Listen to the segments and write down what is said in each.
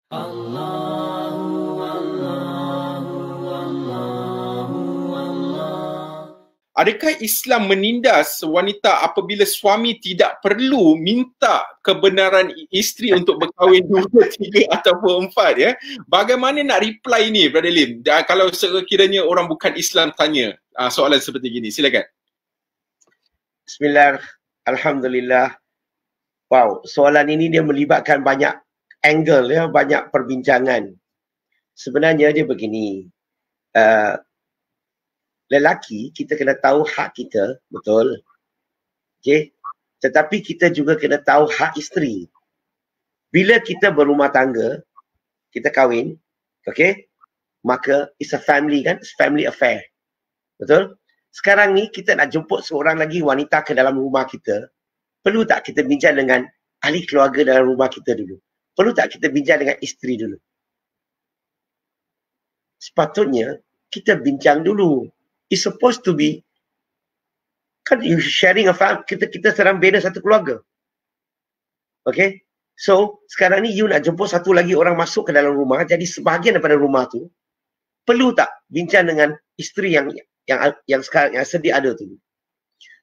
Allahu Allahu Allahu Allah. Adakah Islam menindas wanita apabila suami tidak perlu minta kebenaran isteri untuk berkahwin 2, 3 ataupun 4 ya? Bagaimana nak reply ni Brother Lim? Kalau sekiranya orang bukan Islam tanya soalan seperti gini, silakan. Bismillah, Alhamdulillah. Wow, soalan ini dia melibatkan banyak angle ya, banyak perbincangan. Sebenarnya dia begini, lelaki kita kena tahu hak kita, betul? Okey. Tetapi kita juga kena tahu hak isteri. Bila kita berumah tangga, kita kahwin, okey? Maka it's a family kan, it's family affair. Betul? Sekarang ni kita nak jemput seorang lagi wanita ke dalam rumah kita. Perlu tak kita bincang dengan ahli keluarga dalam rumah kita dulu? Perlu tak kita bincang dengan isteri dulu? Sepatutnya kita bincang dulu. It's supposed to be, kan you sharing a family, kita sedang bina satu keluarga. Okay? So, sekarang ni you nak jemput satu lagi orang masuk ke dalam rumah, jadi sebahagian daripada rumah tu, perlu tak bincang dengan isteri yang sekarang yang sedia ada tu?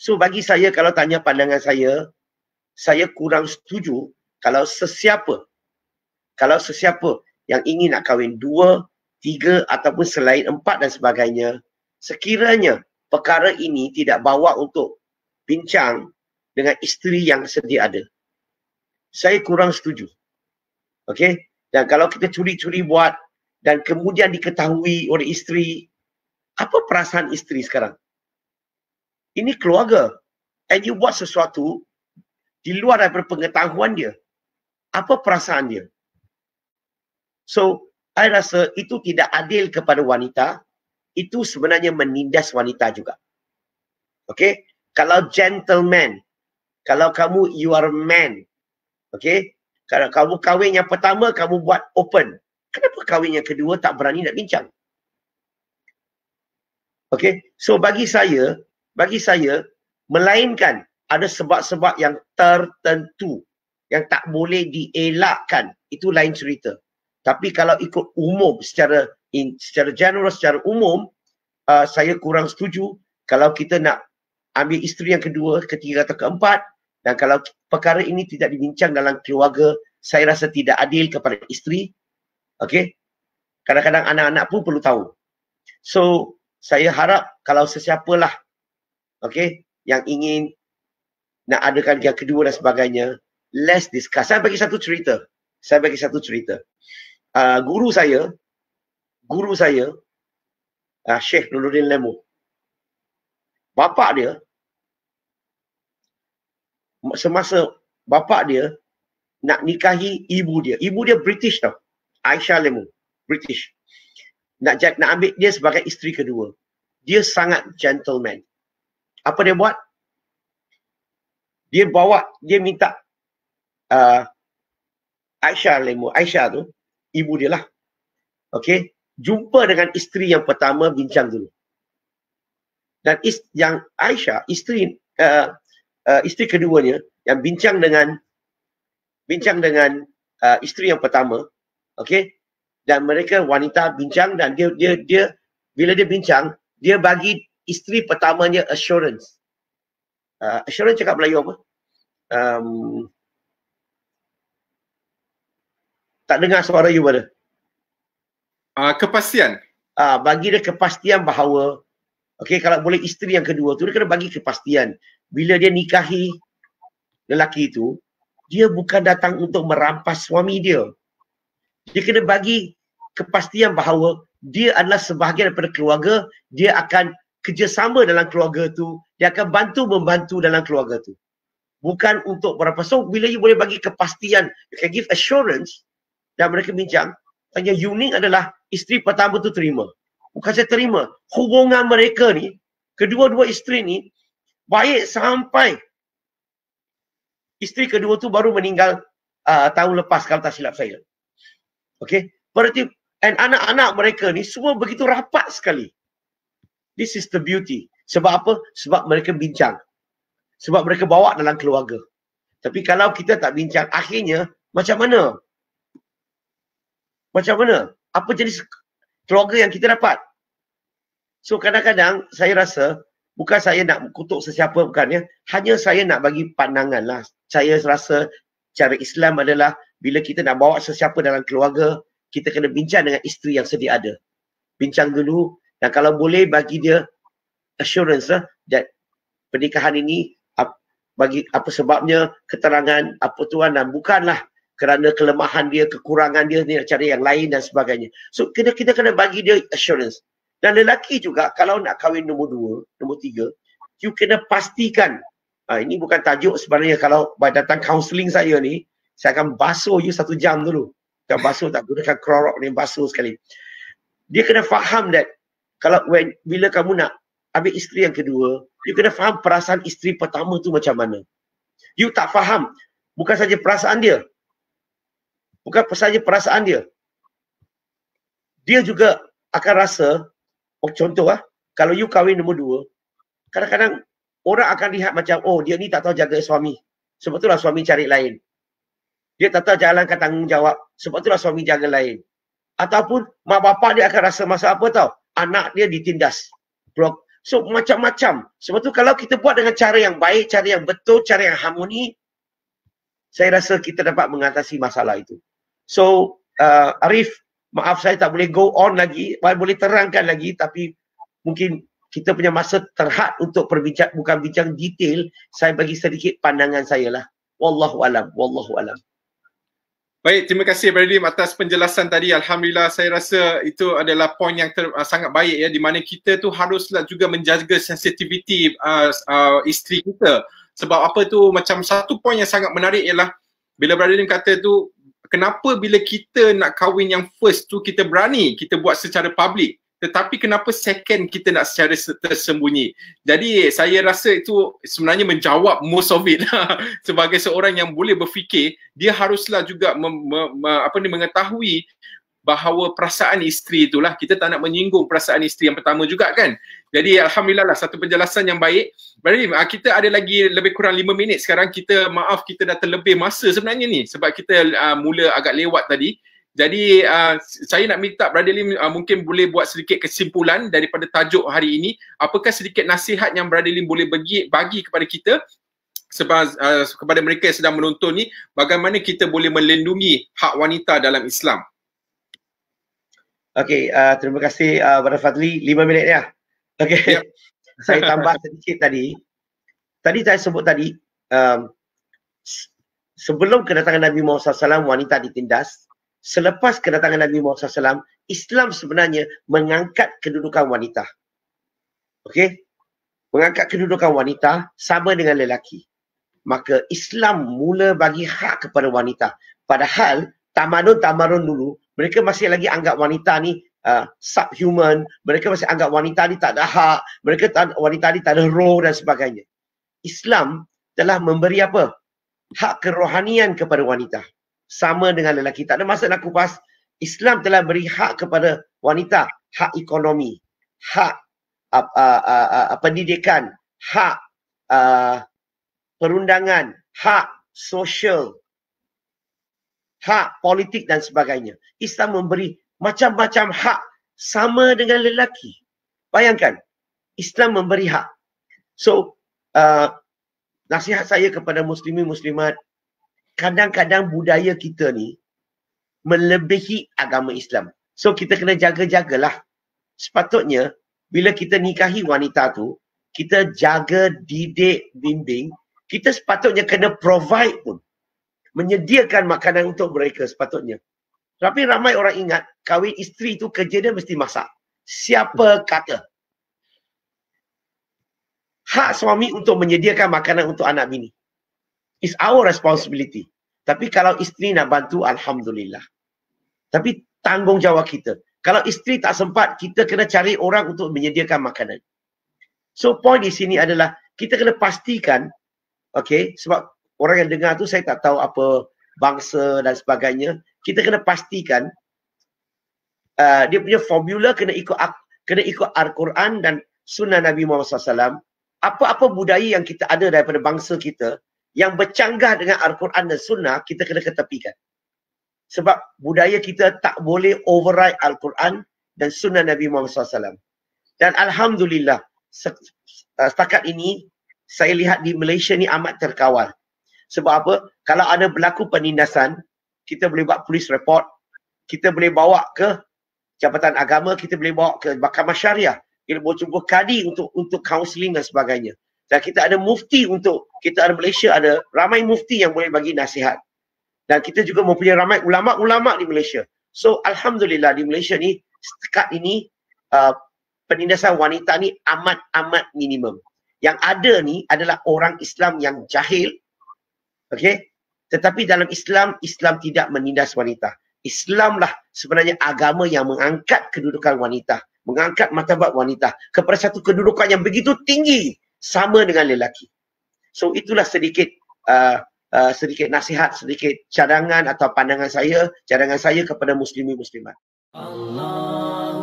So, bagi saya, kalau tanya pandangan saya kurang setuju kalau sesiapa yang ingin nak kahwin 2, 3 ataupun selain 4 dan sebagainya, sekiranya perkara ini tidak bawa untuk bincang dengan isteri yang sedia ada, saya kurang setuju. Okey? Dan kalau kita curi-curi buat dan kemudian diketahui oleh isteri, apa perasaan isteri sekarang? Ini keluarga. And you buat sesuatu di luar daripada pengetahuan dia. Apa perasaan dia? So, saya rasa itu tidak adil kepada wanita. Itu sebenarnya menindas wanita juga. Okay? Kalau gentleman, kalau kamu, you are a man. Okay? Kalau kamu kahwin yang pertama, kamu buat open. Kenapa kahwin yang kedua tak berani nak bincang? Okay? So, bagi saya, melainkan ada sebab-sebab yang tertentu yang tak boleh dielakkan, itu lain cerita. Tapi kalau ikut umum, secara general, secara umum, saya kurang setuju kalau kita nak ambil isteri yang kedua, ketiga atau keempat, dan kalau perkara ini tidak dibincang dalam keluarga, saya rasa tidak adil kepada isteri. Okey? Kadang-kadang anak-anak pun perlu tahu. So, saya harap kalau sesiapalah, okey, yang ingin nak adakan yang kedua dan sebagainya, let's discuss. Saya bagi satu cerita. Guru saya, Syekh Nuruddin Lemo, bapa dia, semasa bapa dia nak nikahi ibu dia British tau, Aisyah Lemo, British, nak ambil dia sebagai isteri kedua. Dia sangat gentleman. Apa dia buat? Dia minta Aisyah Lemo, Aisyah tu, ibu dia lah. Okey, jumpa dengan isteri yang pertama, bincang dulu. Dan yang Aisyah, isteri keduanya yang bincang dengan isteri yang pertama, okey, dan mereka wanita bincang, dan dia bila dia bincang, dia bagi isteri pertamanya assurance. Assurance cakap Melayu apa? Tak dengar suara you pada. Kepastian. Bagi dia kepastian bahawa, okey, kalau boleh isteri yang kedua tu, dia kena bagi kepastian. Bila dia nikahi lelaki itu, dia bukan datang untuk merampas suami dia. Dia kena bagi kepastian bahawa dia adalah sebahagian daripada keluarga, dia akan kerjasama dalam keluarga tu, dia akan membantu dalam keluarga tu. Bukan untuk merampas. So, bila you boleh bagi kepastian, you can give assurance, dan mereka bincang, yang unik adalah isteri pertama tu terima. Bukan saya terima. Hubungan mereka ni, kedua-dua isteri ni, baik sampai isteri kedua tu baru meninggal tahun lepas, kalau tak silap saya. Okay? Berarti, dan anak-anak mereka ni semua begitu rapat sekali. This is the beauty. Sebab apa? Sebab mereka bincang. Sebab mereka bawa dalam keluarga. Tapi kalau kita tak bincang, akhirnya macam mana? Macam mana? Apa jenis keluarga yang kita dapat? So kadang-kadang saya rasa bukan saya nak kutuk sesiapa, bukan ya. Hanya saya nak bagi pandangan lah. Saya rasa cara Islam adalah bila kita nak bawa sesiapa dalam keluarga, kita kena bincang dengan isteri yang sedia ada. Bincang dulu dan kalau boleh bagi dia assurance lah that pernikahan ini bagi apa sebabnya, keterangan apa tuan, dan bukanlah kerana kelemahan dia, kekurangan dia, ni nak cari yang lain dan sebagainya. So kita kena bagi dia assurance. Dan lelaki juga kalau nak kahwin nombor 2, nombor 3, you kena pastikan. Ini bukan tajuk sebenarnya, kalau datang counselling saya ni, saya akan basuh you 1 jam dulu. Tak basuh, tak gunakan Clorox ni, basuh sekali. Dia kena faham that kalau bila kamu nak ambil isteri yang kedua, you kena faham perasaan isteri pertama tu macam mana. You tak faham, bukan saja perasaan dia. Bukan saja perasaan dia. Dia juga akan rasa, contoh kalau you kahwin nombor 2, kadang-kadang orang akan lihat macam, oh dia ni tak tahu jaga suami. Sebab itulah suami cari lain. Dia tak tahu jalankan tanggungjawab. Sebab itulah suami jaga lain. Ataupun mak bapak dia akan rasa masa apa tahu? Anak dia ditindas. So macam-macam. Sebab tu kalau kita buat dengan cara yang baik, cara yang betul, cara yang harmoni, saya rasa kita dapat mengatasi masalah itu. So Arif, maaf saya tak boleh go on lagi, boleh terangkan lagi, tapi mungkin kita punya masa terhad untuk perbincang, bukan bincang detail, saya bagi sedikit pandangan saya lah. Wallahu alam, wallahu alam. Baik, terima kasih Brother Lim atas penjelasan tadi. Alhamdulillah, saya rasa itu adalah poin yang sangat baik ya, di mana kita tu haruslah juga menjaga sensitiviti isteri kita. Sebab apa tu, macam satu poin yang sangat menarik ialah bila Brother Lim kata tu, kenapa bila kita nak kahwin yang first tu kita berani, kita buat secara public. Tetapi kenapa second kita nak secara tersembunyi? Jadi saya rasa itu sebenarnya menjawab most of it. Sebagai seorang yang boleh berfikir, dia haruslah juga mengetahui bahawa perasaan isteri itulah, kita tak nak menyinggung perasaan isteri yang pertama juga kan. Jadi alhamdulillah lah, satu penjelasan yang baik. Brother, kita ada lagi lebih kurang 5 minit sekarang. Kita maaf, kita dah terlebih masa sebenarnya ni sebab kita mula agak lewat tadi. Jadi saya nak minta Brother Lim mungkin boleh buat sedikit kesimpulan daripada tajuk hari ini. Apakah sedikit nasihat yang Brother Lim boleh bagi kepada kita sebab kepada mereka yang sedang menonton ni, bagaimana kita boleh melindungi hak wanita dalam Islam? Okey, terima kasih Brother Fadli, 5 minit ya. Okey. Yep. Saya tambah sedikit tadi. Tadi saya sebut tadi sebelum kedatangan Nabi Muhammad SAW wanita ditindas. Selepas kedatangan Nabi Muhammad SAW, Islam sebenarnya mengangkat kedudukan wanita. Okey? Mengangkat kedudukan wanita sama dengan lelaki. Maka Islam mula bagi hak kepada wanita. Padahal tamadun-tamadun dulu, mereka masih lagi anggap wanita ni subhuman. Mereka masih anggap wanita ni tak ada hak. Wanita ni tak ada roh dan sebagainya. Islam telah memberi apa? Hak kerohanian kepada wanita. Sama dengan lelaki. Tak ada masa nak kupas. Islam telah beri hak kepada wanita. Hak ekonomi. Hak pendidikan. Hak perundangan. Hak sosial. Hak politik dan sebagainya. Islam memberi macam-macam hak sama dengan lelaki. Bayangkan. Islam memberi hak. So, nasihat saya kepada muslimin muslimat, kadang-kadang budaya kita ni melebihi agama Islam. So kita kena jaga-jagalah. Sepatutnya bila kita nikahi wanita tu, kita jaga, didik, bimbing. Kita sepatutnya kena provide pun. Menyediakan makanan untuk mereka sepatutnya. Tapi ramai orang ingat kahwin isteri tu kerja dia mesti masak. Siapa kata? Hak suami untuk menyediakan makanan untuk anak bini. It's our responsibility. Tapi kalau isteri nak bantu, alhamdulillah. Tapi tanggungjawab kita. Kalau isteri tak sempat, kita kena cari orang untuk menyediakan makanan. So point di sini adalah kita kena pastikan, okay, sebab orang yang dengar tu saya tak tahu apa bangsa dan sebagainya. Kita kena pastikan dia punya formula kena ikut Al-Quran dan Sunnah Nabi Muhammad SAW. Apa-apa budaya yang kita ada daripada bangsa kita yang bercanggah dengan Al-Quran dan Sunnah, kita kena ketepikan. Sebab budaya kita tak boleh override Al-Quran dan sunnah Nabi Muhammad SAW. Dan Alhamdulillah, setakat ini, saya lihat di Malaysia ni amat terkawal. Sebab apa? Kalau ada berlaku penindasan, kita boleh buat police report, kita boleh bawa ke Jabatan Agama, kita boleh bawa ke Mahkamah Syariah, kita boleh jumpa kadi untuk counselling dan sebagainya. Dan kita ada mufti kita ada Malaysia, ada ramai mufti yang boleh bagi nasihat. Dan kita juga mempunyai ramai ulama-ulama di Malaysia. So Alhamdulillah di Malaysia ni setakat ini penindasan wanita ni amat minimum. Yang ada ni adalah orang Islam yang jahil. Okey? Tetapi dalam Islam tidak menindas wanita. Islamlah sebenarnya agama yang mengangkat kedudukan wanita, mengangkat martabat wanita kepada satu kedudukan yang begitu tinggi sama dengan lelaki. So itulah sedikit nasihat, sedikit cadangan atau cadangan saya kepada muslimin muslimat. Allah